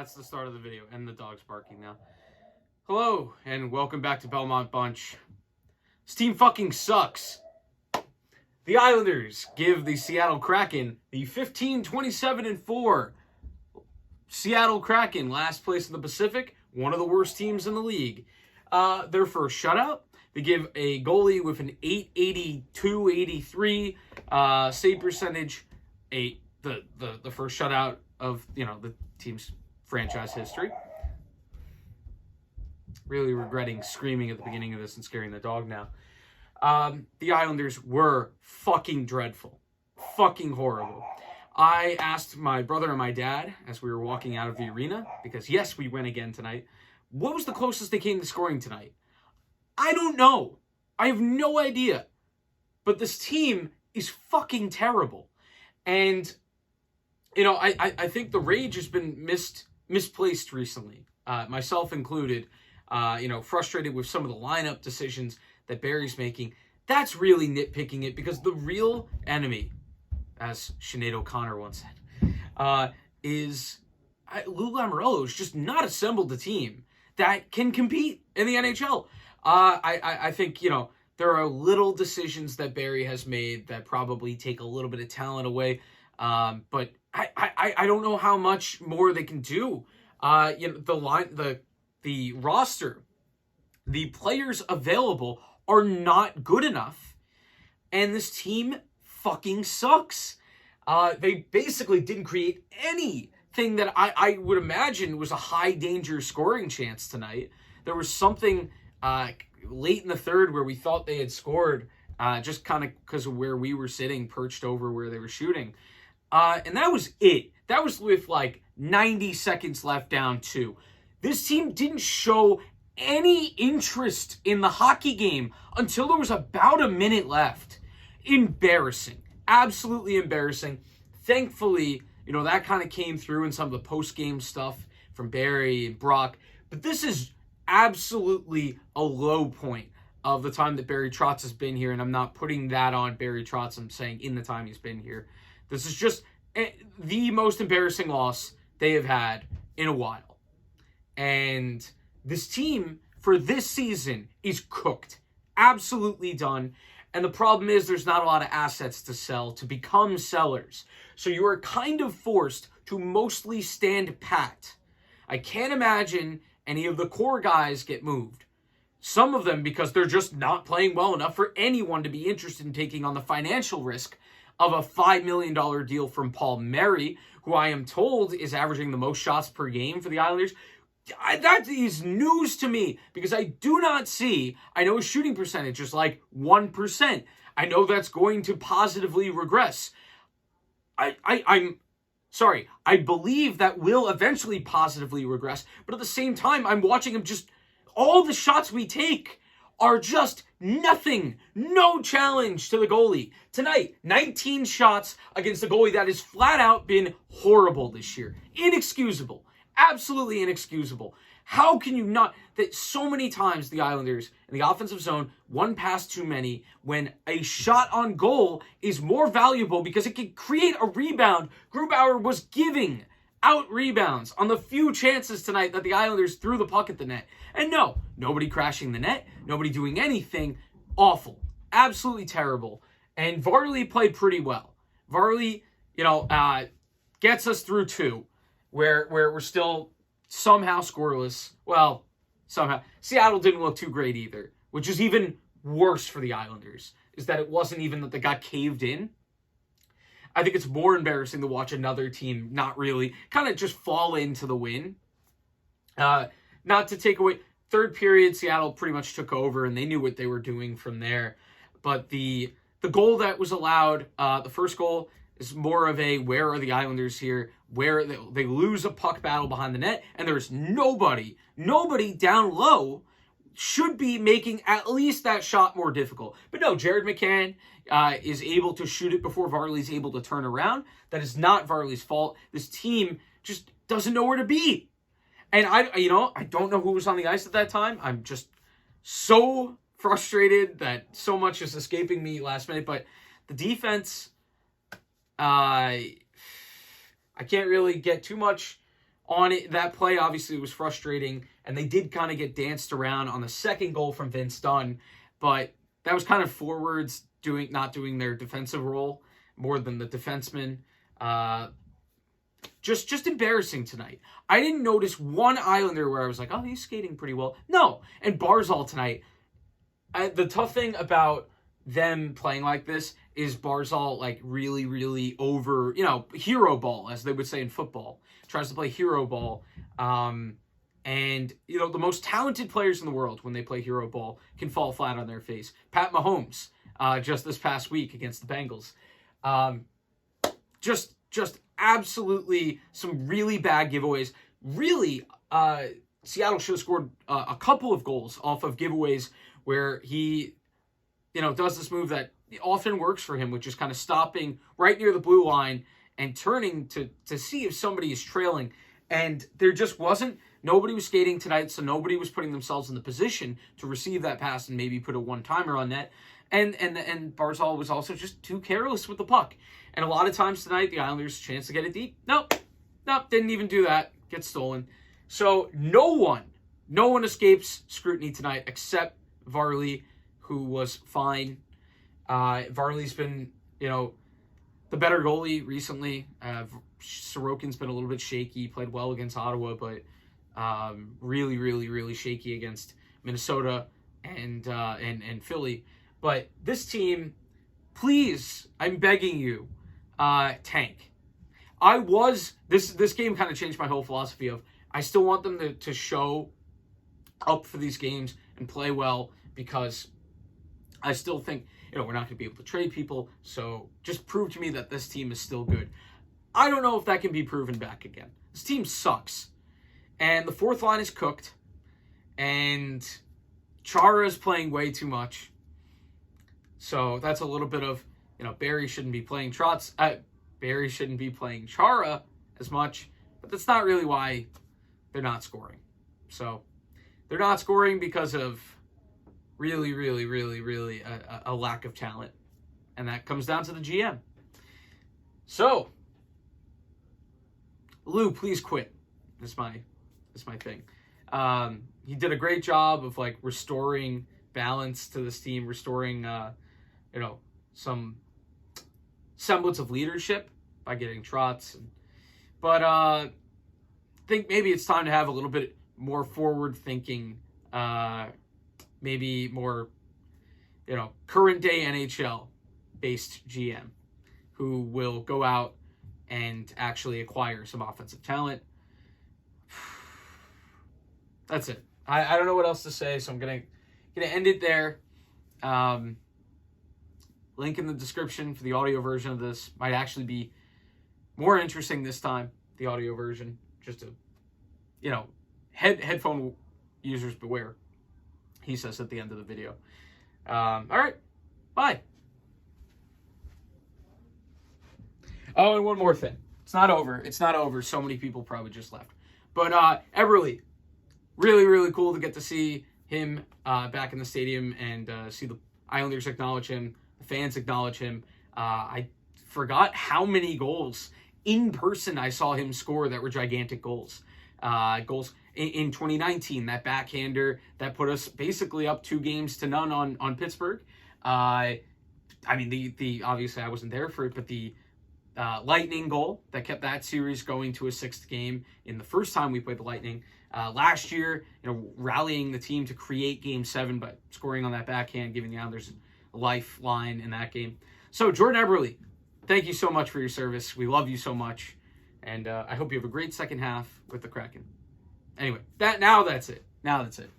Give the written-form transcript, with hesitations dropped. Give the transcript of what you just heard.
That's the start of the video, and the dog's barking now. Hello, and welcome back to Belmont Bunch. This team fucking sucks. The Islanders give the Seattle Kraken the 15-27-4. Seattle Kraken, last place in the Pacific, one of the worst teams in the league. Their first shutout, they give a goalie with an .882-83 save percentage, the first shutout of the team's franchise history. Really regretting screaming at the beginning of this and scaring the dog now. The Islanders were fucking dreadful. Fucking horrible. I asked my brother and my dad as we were walking out of the arena, because yes, we win again tonight, what was the closest they came to scoring tonight? I don't know. I have no idea. But this team is fucking terrible. And, I think the rage has been misplaced recently, myself included. Frustrated with some of the lineup decisions that Barry's making. That's really nitpicking it, because the real enemy, as Sinead O'Connor once said, is Lou Lamoriello's just not assembled a team that can compete in the NHL. I think, there are little decisions that Barry has made that probably take a little bit of talent away. But I don't know how much more they can do. The roster, the players available are not good enough. And this team fucking sucks. They basically didn't create anything that I would imagine was a high danger scoring chance tonight. There was something late in the third where we thought they had scored, just kind of because of where we were sitting, perched over where they were shooting. And that was it. That was with 90 seconds left, down 2. This team didn't show any interest in the hockey game until there was about a minute left. Embarrassing. Absolutely embarrassing. Thankfully, that kind of came through in some of the post-game stuff from Barry and Brock. But this is absolutely a low point of the time that Barry Trotz has been here. And I'm not putting that on Barry Trotz. I'm saying in the time he's been here. This is just the most embarrassing loss they have had in a while. And this team for this season is cooked. Absolutely done. And the problem is there's not a lot of assets to sell to become sellers. So you are kind of forced to mostly stand pat. I can't imagine any of the core guys get moved. Some of them because they're just not playing well enough for anyone to be interested in taking on the financial risk of a $5 million deal from Paul Mary, who I am told is averaging the most shots per game for the Islanders. That is news to me, because I do not see, I know his shooting percentage is 1%. I know that's going to positively regress. I'm sorry, I believe that will eventually positively regress, but at the same time, I'm watching him all the shots we take are just nothing. No challenge to the goalie. Tonight, 19 shots against a goalie that has flat out been horrible this year. Inexcusable. Absolutely inexcusable. How can you not? That so many times the Islanders in the offensive zone, one pass too many, when a shot on goal is more valuable because it can create a rebound. Grubauer was giving out rebounds on the few chances tonight that the Islanders threw the puck at the net. And no, nobody crashing the net, nobody doing anything. Awful. Absolutely terrible. And Varley played pretty well. Varley, gets us through 2. Where we're still somehow scoreless. Well, somehow. Seattle didn't look too great either, which is even worse for the Islanders, is that it wasn't even that they got caved in. I think it's more embarrassing to watch another team not really kind of just fall into the win. Not to take away. Third period, Seattle pretty much took over, and they knew what they were doing from there. But the goal that was allowed, the first goal, is more of a where are the Islanders here, where they lose a puck battle behind the net, and there's nobody down low should be making at least that shot more difficult. But no, Jared McCann is able to shoot it before Varley's able to turn around. That is not Varley's fault. This team just doesn't know where to be. And I don't know who was on the ice at that time. I'm just so frustrated that so much is escaping me last minute. But the defense, I can't really get too much on it. That play obviously was frustrating, and they did kind of get danced around on the second goal from Vince Dunn, but that was kind of forwards not doing their defensive role more than the defensemen. Just embarrassing tonight. I didn't notice one Islander where I was like, oh, he's skating pretty well. No. And Barzal tonight, the tough thing about them playing like this is Barzal, like, really, really over, hero ball, as they would say in football. Tries to play hero ball. And, the most talented players in the world, when they play hero ball, can fall flat on their face. Pat Mahomes, just this past week against the Bengals. Just absolutely some really bad giveaways. Really, Seattle should have scored a couple of goals off of giveaways where he, does this move that often works for him, which is kind of stopping right near the blue line and turning to see if somebody is trailing. And there just wasn't. Nobody was skating tonight, so nobody was putting themselves in the position to receive that pass and maybe put a one-timer on net. And Barzal was also just too careless with the puck. And a lot of times tonight, the Islanders' chance to get it deep. Nope, didn't even do that. Gets stolen. So no one escapes scrutiny tonight except Varley, who was fine. Varley's been, the better goalie recently. Sorokin's been a little bit shaky. Played well against Ottawa, but really, really, really shaky against Minnesota and Philly. But this team, please, I'm begging you, tank. This game kind of changed my whole philosophy of, I still want them to show up for these games and play well, because I still think, we're not going to be able to trade people, so just prove to me that this team is still good. I don't know if that can be proven back again. This team sucks. And the fourth line is cooked, and Chara is playing way too much. So that's a little bit of, Barry shouldn't be playing Barry shouldn't be playing Chara as much, but that's not really why they're not scoring. So they're not scoring because of really, really, really, really a lack of talent. And that comes down to the GM. So, Lou, please quit. That's my thing. He did a great job of, like, restoring balance to this team, restoring, some semblance of leadership by getting Trotz. But I think maybe it's time to have a little bit more forward-thinking, maybe more, current-day NHL-based GM who will go out and actually acquire some offensive talent. That's it. I don't know what else to say, so I'm gonna end it there. Link in the description for the audio version of this. Might actually be more interesting this time, the audio version. Just to, headphone users beware, he says at the end of the video. All right, bye. Oh, and one more thing. It's not over. So many people probably just left. But Eberle, really, really cool to get to see him back in the stadium and see the Islanders acknowledge him, the fans acknowledge him. I forgot how many goals in person I saw him score that were gigantic goals. Goals in 2019, that backhander that put us basically up 2-0 on Pittsburgh. I mean, the obviously I wasn't there for it, but the Lightning goal that kept that series going to a 6th game in the first time we played the Lightning. Last year, rallying the team to create Game 7 by scoring on that backhand, giving the Islanders a lifeline in that game. So, Jordan Eberle, thank you so much for your service. We love you so much. And I hope you have a great second half with the Kraken. Anyway, that's it. Now that's it.